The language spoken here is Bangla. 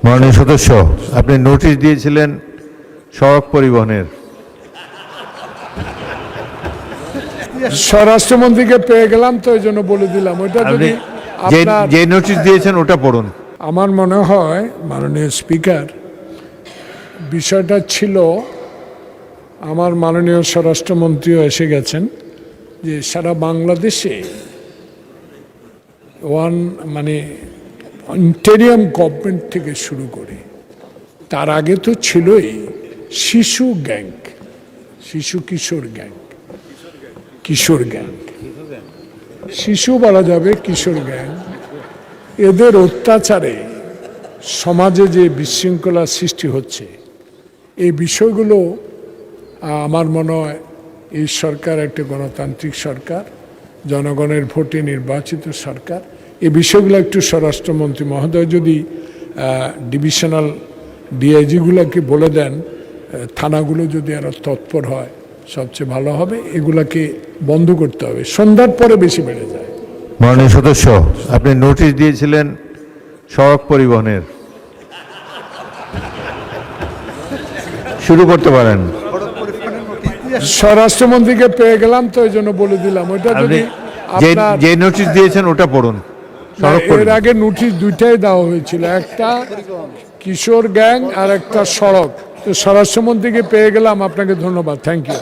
মাননীয় সদস্য, আপনি নোটিশ দিয়েছিলেন সড়ক পরিবহনের। স্বরাষ্ট্রমন্ত্রীকে পেয়ে গেলাম তো এই জন্য বলে দিলাম ওইটা যদি যে নোটিশ দিয়েছেন ওটা পড়ুন। আমার মনে হয় মাননীয় স্পিকার, বিষয়টা ছিল আমার মাননীয় স্বরাষ্ট্রমন্ত্রীও এসে গেছেন যে সারা বাংলাদেশে ইন্টেরিয়াম গভর্নমেন্ট থেকে শুরু করে তার আগে তো ছিলই শিশু গ্যাং, শিশু কিশোর গ্যাং, কিশোর গ্যাং, শিশু বলা যাবে, কিশোর গ্যাং, এদের অত্যাচারে সমাজে যে বিশৃঙ্খলা সৃষ্টি হচ্ছে এই বিষয়গুলো আমার মনে হয় এই সরকার একটা গণতান্ত্রিক সরকার, জনগণের ভোটে নির্বাচিত সরকার। এই বিষয়গুলো একটু স্বরাষ্ট্রমন্ত্রী মহোদয় যদি ডিভিশনাল ডিআইজিগুলোকে বলে দেন, থানাগুলো যদি আরও তৎপর হয় সবচেয়ে ভালো হবে। এগুলাকে বন্ধ করতে হবে, সন্ধ্যার পরে বেশি বেড়ে যায়। মাননীয় সদস্য, আপনি নোটিশ দিয়েছিলেন সড়ক পরিবহনের। শুরু করতে পারেন। স্বরাষ্ট্রমন্ত্রীকে পেয়ে গেলাম তো এই জন্য বলে দিলাম ওইটা যদি যে নোটিশ দিয়েছেন ওটা পড়ুন। এর আগে নোটিশ দুইটাই দেওয়া হয়েছিল, একটা কিশোর গ্যাং আর একটা সড়ক। তো স্বরাষ্ট্রমন্ত্রীকে পেয়ে গেলাম, আপনাকে ধন্যবাদ, থ্যাংক ইউ।